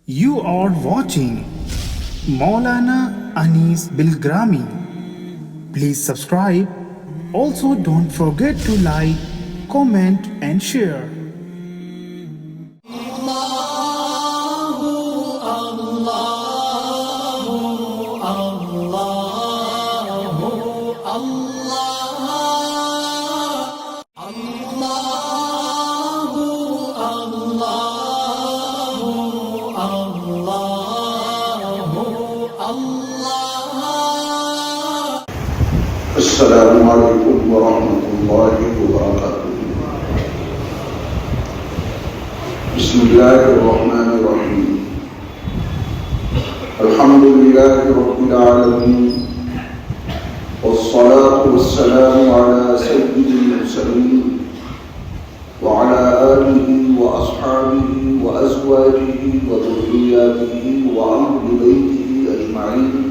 You are watching Maulana Anis Bilgrami. Please subscribe. Also, don't forget to like, comment, and share. السلام علیکم ورحمۃ اللہ وبرکاتہ۔ بسم اللہ الرحمن الرحیم۔ الحمد للہ رب العالمین والصلاة والسلام علی سید المرسلین وعلی آلہ واصحابہ وازواجہ وذریاتہ وأہل بیتہ اجمعین،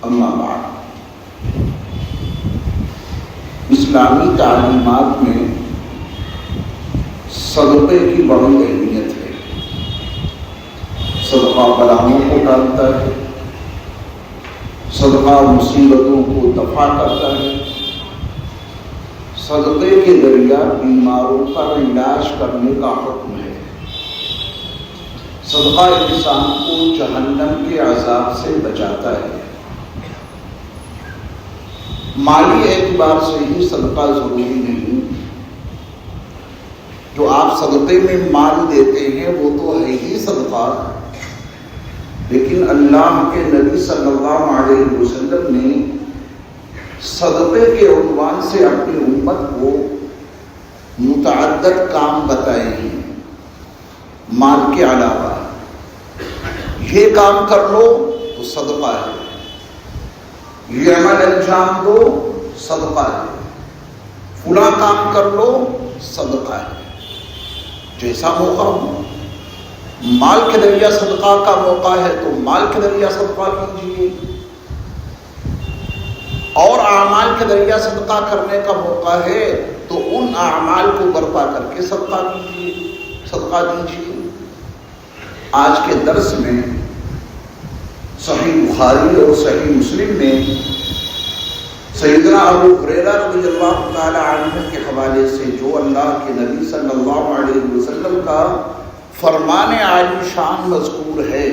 اما بعد۔ اسلامی تعلیمات میں صدقے کی بڑی اہمیت ہے۔ صدقہ بلاؤں کو ٹالتا ہے، صدقہ مصیبتوں کو دفع کرتا ہے، صدقے کے ذریعہ بیماروں کا علاج کرنے کا حکم ہے۔ صدقہ انسان کو جہنم کے عذاب سے بچاتا ہے۔ مالی اعتبار سے ہی صدقہ ضروری نہیں، جو آپ صدقے میں مال دیتے ہیں وہ تو ہے ہی صدقہ، لیکن اللہ کے نبی صلی اللہ علیہ وسلم نے صدقے کے عنوان سے اپنی امت کو متعدد کام بتائے ہیں مال کے علاوہ۔ یہ کام کر لو تو صدقہ ہے، یہ عمل انجام دو صدقہ ہے، فلاں کام کر لو صدقہ ہے۔ جیسا موقع ہو، مال کے ذریعہ صدقہ کا موقع ہے تو مال کے ذریعہ صدقہ کیجیے، اور اعمال کے ذریعہ صدقہ کرنے کا موقع ہے تو ان اعمال کو برپا کر کے صدقہ کیجیے، صدقہ دیجیے۔ آج کے درس میں صحیح بخاری اور صحیح مسلم میں سیدنا ابو ہریرہ رضی اللہ تعالی عنہ کے حوالے سے جو اللہ کے نبی صلی اللہ علیہ وسلم کا فرمان عالی شان مذکور ہے،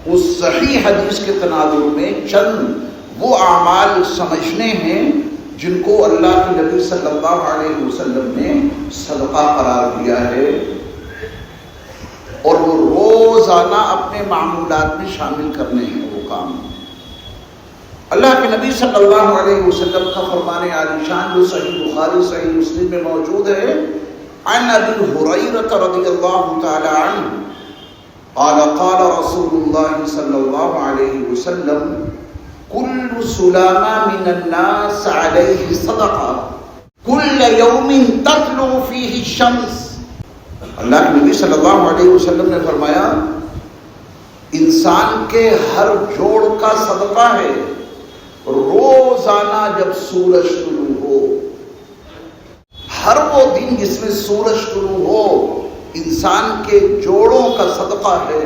اس صحیح حدیث کے تناظر میں چند وہ اعمال سمجھنے ہیں جن کو اللہ کے نبی صلی اللہ علیہ وسلم نے صدقہ قرار دیا ہے، اور وہ روزانہ اپنے معمولات میں شامل کرنے ہیں وہ کام۔ اللہ کے نبی صلی اللہ علیہ وسلم کا فرمان عالی شان جو صحیح بخاری صحیح مسلم میں موجود ہے، عن ابی ہریرہ رضی اللہ تعالی عنہ قال قال رسول اللہ صلی اللہ علیہ وسلم کل سلامہ من الناس علیہ صدقہ کل یوم تطلع فیہ الشمس۔ اللہ کے نبی صلی اللہ علیہ وسلم نے فرمایا انسان کے ہر جوڑ کا صدقہ ہے، روزانہ جب سورج طلوع ہو، ہر وہ دن جس میں سورج طلوع ہو، انسان کے جوڑوں کا صدقہ ہے۔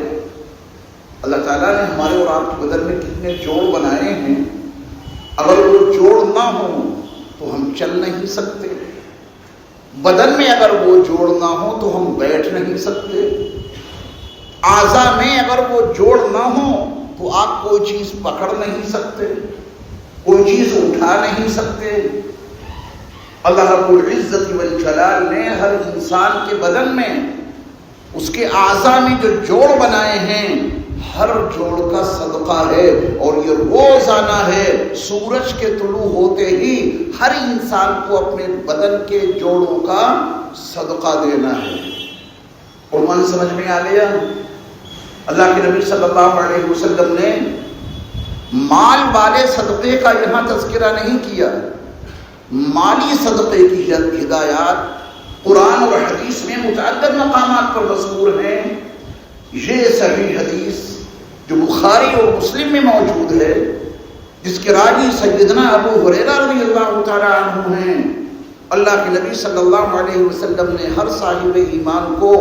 اللہ تعالیٰ نے ہمارے اور آپ کے بدن میں کتنے جوڑ بنائے ہیں، اگر وہ جوڑ نہ ہوں تو ہم چل نہیں سکتے، بدن میں اگر وہ جوڑ نہ ہو تو ہم بیٹھ نہیں سکتے، اعضاء میں اگر وہ جوڑ نہ ہو تو آپ کوئی چیز پکڑ نہیں سکتے، کوئی چیز اٹھا نہیں سکتے۔ اللہ رب العزت والجلال نے ہر انسان کے بدن میں اس کے اعضاء میں جو جوڑ بنائے ہیں، ہر جوڑ کا صدقہ ہے، اور یہ روزانہ ہے۔ سورج کے طلوع ہوتے ہی ہر انسان کو اپنے بدن کے جوڑوں کا صدقہ دینا ہے۔ قرآن سمجھ میں آ گیا؟ اللہ کے نبی صلی اللہ علیہ وسلم نے مال والے صدقے کا یہاں تذکرہ نہیں کیا، مالی صدقے کی ہدایات قرآن اور حدیث میں متعدد مقامات پر مذکور ہیں۔ یہ صحیح حدیث جو بخاری اور مسلم میں موجود ہے، جس کے راوی سیدنا ابو ہریرہ رضی اللہ تعالی عنہ ہیں، اللہ کے نبی صلی اللہ علیہ وسلم نے ہر صاحب ایمان کو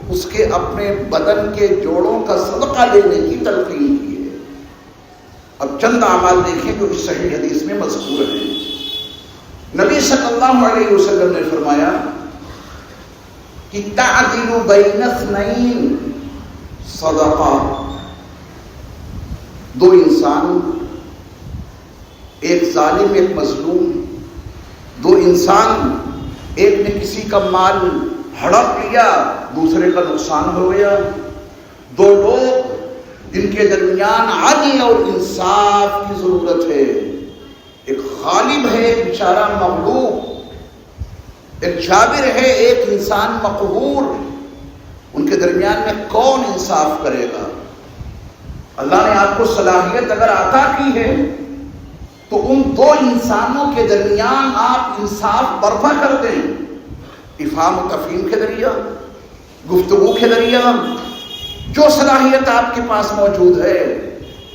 اس کے اپنے بدن کے جوڑوں کا صدقہ لینے کی تلقین کی ہے۔ اب چند اعمال دیکھیں جو اس صحیح حدیث میں مذکور ہیں۔ نبی صلی اللہ علیہ وسلم نے فرمایا کہ تعدل بین اثنین صدقہ، دو انسان، ایک ظالم ایک مظلوم، دو انسان، ایک نے کسی کا مال ہڑپ لیا، دوسرے کا نقصان ہو گیا، دو لوگ جن کے درمیان عدل اور انصاف کی ضرورت ہے، ایک غالب ہے ایک بیچارہ مغلوب، ایک جابر ہے ایک انسان مقہور، ان کے درمیان میں کون انصاف کرے گا؟ اللہ نے آپ کو صلاحیت اگر عطا کی ہے تو ان دو انسانوں کے درمیان آپ انصاف برپا کر دیں، افہام و تفہیم کے ذریعہ، گفتگو کے ذریعہ، جو صلاحیت آپ کے پاس موجود ہے۔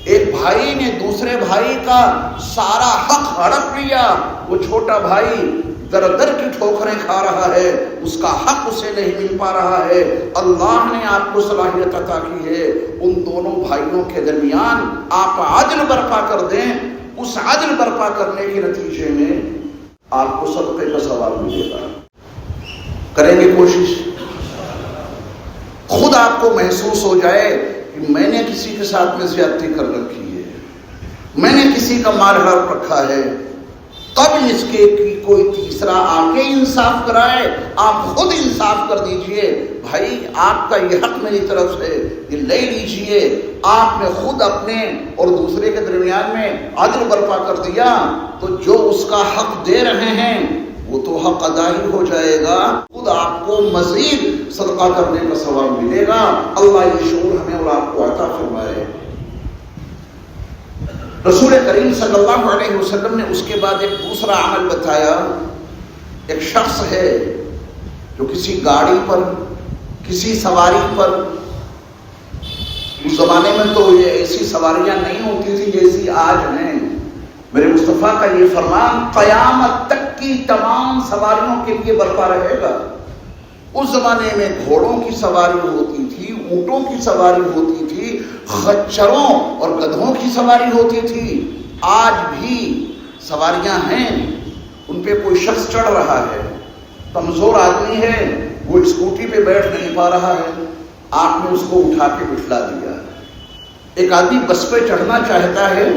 ایک بھائی نے دوسرے بھائی کا سارا حق ہڑپ لیا، وہ چھوٹا بھائی در در کی ٹھوکریں کھا رہا ہے، اس کا حق اسے نہیں مل پا رہا ہے۔ اللہ نے آپ کو صلاحیت عطا کی ہے، ان دونوں بھائیوں کے درمیان آپ عدل برپا کر دیں، اس عدل برپا کرنے کے نتیجے میں آپ کو صدقے کا ثواب ملے گا۔ کریں گے کوشش؟ خود آپ کو محسوس ہو جائے کہ میں نے کسی کے ساتھ میں زیادتی کر رکھی ہے، میں نے کسی کا مال ہڑپ رکھا ہے، تب اس کے کی کوئی تیسرا آ کے انصاف کرائے، آپ خود انصاف کر دیجئے، بھائی آپ کا یہ حق میری طرف سے یہ لے لیجئے۔ آپ نے خود اپنے اور دوسرے کے درمیان میں عدل برپا کر دیا تو جو اس کا حق دے رہے ہیں وہ تو حق ادا ہی ہو جائے گا، خود آپ کو مزید صدقہ کرنے کا ثواب ملے گا۔ اللہ یہ شعور ہمیں اور آپ کو عطا فرمائے۔ رسول کریم صلی اللہ علیہ وسلم نے اس کے بعد ایک دوسرا عمل بتایا۔ ایک شخص ہے جو کسی گاڑی پر، کسی سواری پر، اس زمانے میں تو یہ ایسی سواریاں نہیں ہوتی تھی جیسی آج ہیں، میرے مصطفیٰ کا یہ فرمان قیامت تک کی تمام سواریوں کے لیے برپا رہے گا۔ اس زمانے میں گھوڑوں کی سواری ہوتی تھی، اونٹوں کی سواری ہوتی تھی، خچروں اور گدھوں کی سواری ہوتی تھی، آج بھی سواریاں ہیں، ان پہ کوئی شخص چڑھ رہا ہے، کمزور آدمی ہے، وہ اسکوٹی پہ بیٹھ نہیں پا رہا ہے، آپ نے اس کو اٹھا کے بٹھلا دیا۔ ایک آدمی بس پہ چڑھنا چاہتا ہے،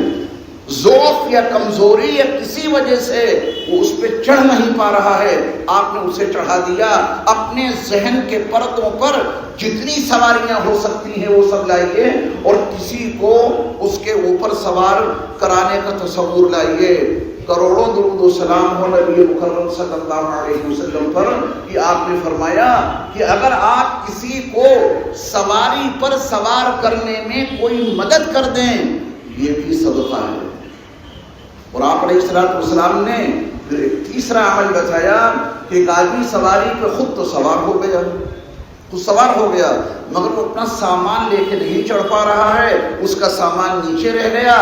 ضعف یا کمزوری یا کسی وجہ سے وہ اس پہ چڑھ نہیں پا رہا ہے، آپ نے اسے چڑھا دیا۔ اپنے ذہن کے پردوں پر جتنی سواریاں ہو سکتی ہیں وہ سب لائیے، اور کسی کو اس کے اوپر سوار کرانے کا تصور لائیے۔ کروڑوں درود و سلام ہو نبی مکرم صلی اللہ علیہ وسلم پر کہ آپ نے فرمایا کہ اگر آپ کسی کو سواری پر سوار کرنے میں کوئی مدد کر دیں یہ بھی صدقہ ہے۔ اور آپ علیہ السلام نے پھر ایک تیسرا عمل بتایا کہ ایک آدمی سواری پہ خود تو سوار ہو گیا، مگر وہ اپنا سامان لے کے نہیں چڑھ پا رہا ہے، اس کا سامان نیچے رہ گیا،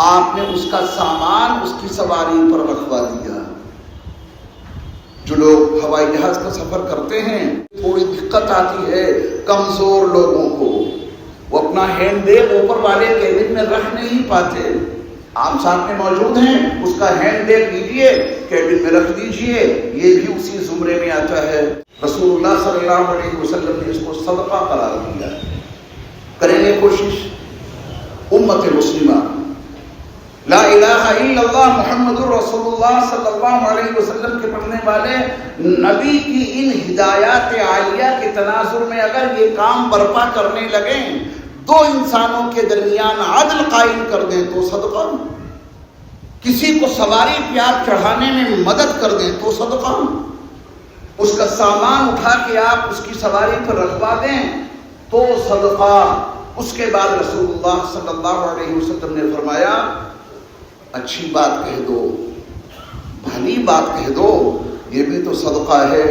آپ نے اس کا سامان اس کی سواری پر رکھوا دیا۔ جو لوگ ہوائی جہاز کا سفر کرتے ہیں تھوڑی دقت آتی ہے کمزور لوگوں کو، وہ اپنا ہینڈ بیگ اوپر والے کیبن میں رکھ نہیں پاتے، آپ ساتھ میں موجود ہیں، اس کا ہینڈ بیگ لیجیے کیبن میں رکھ دیجیے، یہ بھی اسی زمرے میں آتا ہے۔ رسول اللہ صلی اللہ علیہ وسلم نے اس کو صدقہ قرار دیا۔ کریں گے کوشش؟ امت مسلمہ لا الہ الا اللہ محمد رسول اللہ صلی اللہ علیہ وسلم کے پڑھنے والے نبی کی ان ہدایات عالیہ کے تناظر میں اگر یہ کام برپا کرنے لگیں، دو انسانوں کے درمیان عدل قائم کر دیں تو صدقہ، کسی کو سواری پیار چڑھانے میں مدد کر دیں تو صدقہ، اس کا سامان اٹھا کے آپ اس کی سواری پر رکھوا دیں تو صدقہ۔ اس کے بعد رسول اللہ صلی اللہ علیہ وسلم نے فرمایا اچھی بات کہہ دو، بھلی بات کہہ دو، یہ بھی تو صدقہ ہے۔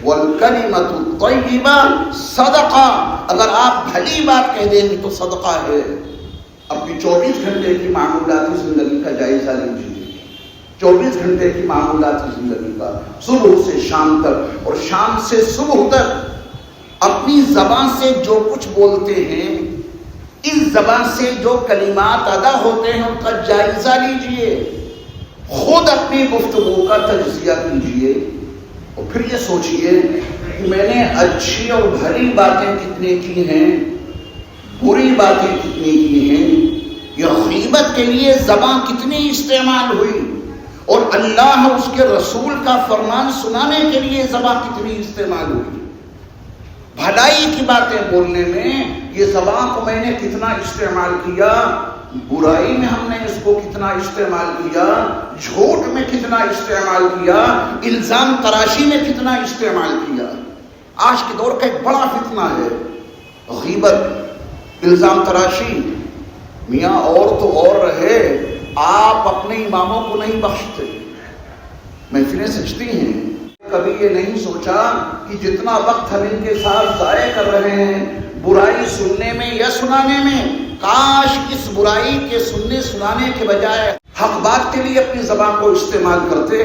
وَالْكَلِمَةُ الطَّيِّبَةُ صدقہ، اگر آپ بھلی بات کہہ دیں گے تو صدقہ ہے۔ اپنی 24 گھنٹے کی معمولاتی زندگی کا جائزہ لیجیے، 24 گھنٹے کی معمولاتی زندگی کا، صبح سے شام تک اور شام سے صبح تک اپنی زبان سے جو کچھ بولتے ہیں، اس زبان سے جو کلمات ادا ہوتے ہیں، ان کا جائزہ لیجئے، خود اپنی گفتگو کا تجزیہ کیجئے، اور پھر یہ سوچئے کہ میں نے اچھی اور بھلی باتیں کتنے کی ہیں، بری باتیں کتنی کی ہیں، یہ غیبت کے لیے زبان کتنی استعمال ہوئی، اور اللہ اور اس کے رسول کا فرمان سنانے کے لیے زبان کتنی استعمال ہوئی، بھلائی کی باتیں بولنے میں یہ زبان کو میں نے کتنا استعمال کیا، برائی میں ہم نے اس کو کتنا استعمال کیا، جھوٹ میں کتنا استعمال کیا، الزام تراشی میں کتنا استعمال کیا۔ آج کے دور کا ایک بڑا فتنہ ہے غیبت، الزام تراشی۔ میاں اور تو اور رہے، آپ اپنے اماموں کو نہیں بخشتے، محفلیں سجتی ہیں، کبھی یہ نہیں سوچا کہ جتنا وقت ہم ان کے ساتھ ضائع کر رہے ہیں برائی سننے میں یا سنانے میں، کاش اس برائی کے سننے سنانے کے بجائے حق بات کے لیے اپنی زبان کو استعمال کرتے۔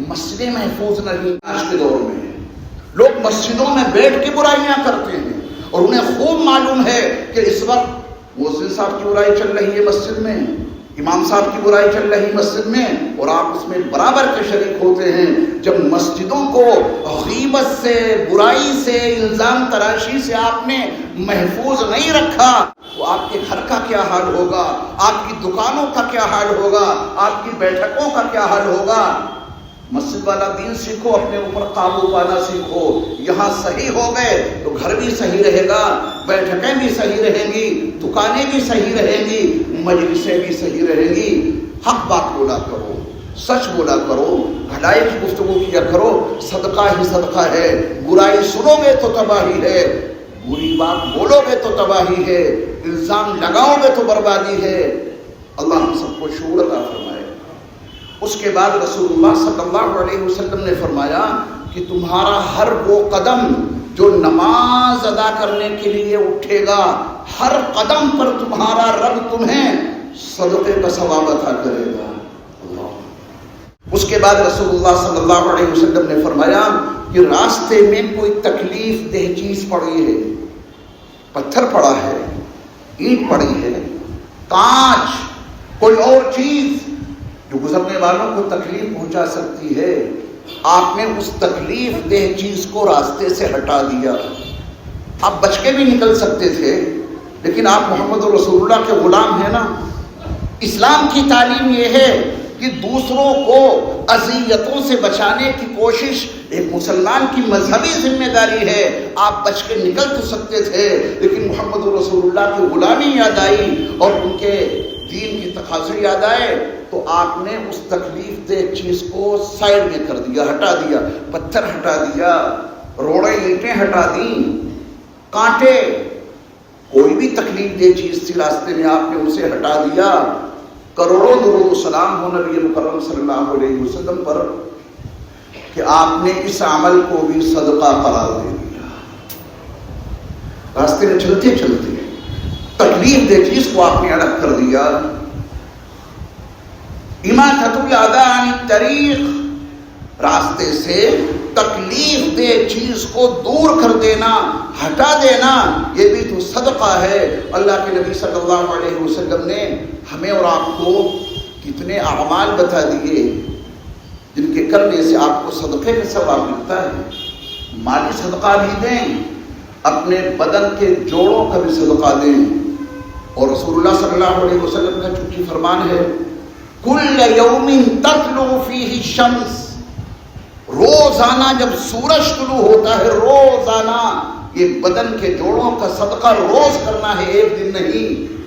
مسجدیں محفوظ نہیں آج کے دور میں، لوگ مسجدوں میں بیٹھ کے برائیاں کرتے ہیں، اور انہیں خوب معلوم ہے کہ اس وقت مؤذن صاحب کی برائی چل رہی ہے مسجد میں، امام صاحب کی برائی چل رہی مسجد میں، اور آپ اس میں برابر کے شریک ہوتے ہیں۔ جب مسجدوں کو غیبت سے، برائی سے، الزام تراشی سے آپ نے محفوظ نہیں رکھا تو آپ کے گھر کا کیا حال ہوگا، آپ کی دکانوں کا کیا حال ہوگا، آپ کی بیٹھکوں کا کیا حال ہوگا۔ مسجد والا دین سیکھو، اپنے اوپر قابو پانا سیکھو، یہاں صحیح ہو گئے تو گھر بھی صحیح رہے گا، بیٹھکیں بھی صحیح رہیں گی، دکانیں بھی صحیح رہیں گی، مجلسیں بھی صحیح رہیں گی۔ حق بات بولا کرو، سچ بولا کرو، بھلائی کی گفتگو کیا کرو، صدقہ ہی صدقہ ہے۔ برائی سنو گے تو تباہی ہے، بری بات بولو گے تو تباہی ہے، الزام لگاؤ گے تو بربادی ہے۔ اللہ ہم سب کو شعور عطا فرمائے۔ اس کے بعد رسول اللہ صلی اللہ علیہ وسلم نے فرمایا کہ تمہارا ہر وہ قدم جو نماز ادا کرنے کے لیے اٹھے گا، ہر قدم پر تمہارا رب تمہیں صدقے کا ثواب عطا کرے گا۔ اس کے بعد رسول اللہ صلی اللہ علیہ وسلم نے فرمایا کہ راستے میں کوئی تکلیف دہ چیز پڑی ہے، پتھر پڑا ہے، اینٹ پڑی ہے، کانچ، کوئی اور چیز جو گزرنے والوں کو تکلیف پہنچا سکتی ہے، آپ نے اس تکلیف دہ چیز کو راستے سے ہٹا دیا۔ آپ بچ کے بھی نکل سکتے تھے، لیکن آپ محمد رسول اللہ کے غلام ہیں نا۔ اسلام کی تعلیم یہ ہے کہ دوسروں کو اذیتوں سے بچانے کی کوشش ایک مسلمان کی مذہبی ذمہ داری ہے۔ آپ بچ کے نکل تو سکتے تھے، لیکن محمد رسول اللہ کی غلامی یاد آئی اور ان کے دین کی تقاضے یاد آئے تو آپ نے اس تکلیف دہ چیز کو سائڈ میں کر دیا، ہٹا دیا، پتھر ہٹا دیا، روڑے اینٹیں ہٹا دیں، کانٹے، کوئی بھی تکلیف دہ چیز تھی راستے میں آپ نے اسے ہٹا دیا۔ کروڑوں درود و سلام ہو نبی مکرم صلی اللہ علیہ وسلم پر کہ آپ نے اس عمل کو بھی صدقہ قرار دے دیا۔ راستے میں چلتے چلتے تکلیف دہ چیز کو آپ نے الگ کر دیا۔ اماطۃ الاذى عن الطریق، راستے سے تکلیف دہ چیز کو دور کر دینا، ہٹا دینا، یہ بھی تو صدقہ ہے۔ اللہ کے نبی صلی اللہ علیہ وسلم نے ہمیں اور آپ کو کتنے اعمال بتا دیے جن کے کرنے سے آپ کو صدقے کا ثواب ملتا ہے۔ مالی صدقہ بھی دیں، اپنے بدن کے جوڑوں کا بھی صدقہ دیں، اور رسول اللہ صلی اللہ علیہ وسلم کا چونکہ فرمان ہے کل یوم تطلع فیہ الشمس، روزانہ جب سورج طلوع ہوتا ہے، روزانہ یہ بدن کے جوڑوں کا صدقہ روز کرنا ہے، ایک دن نہیں۔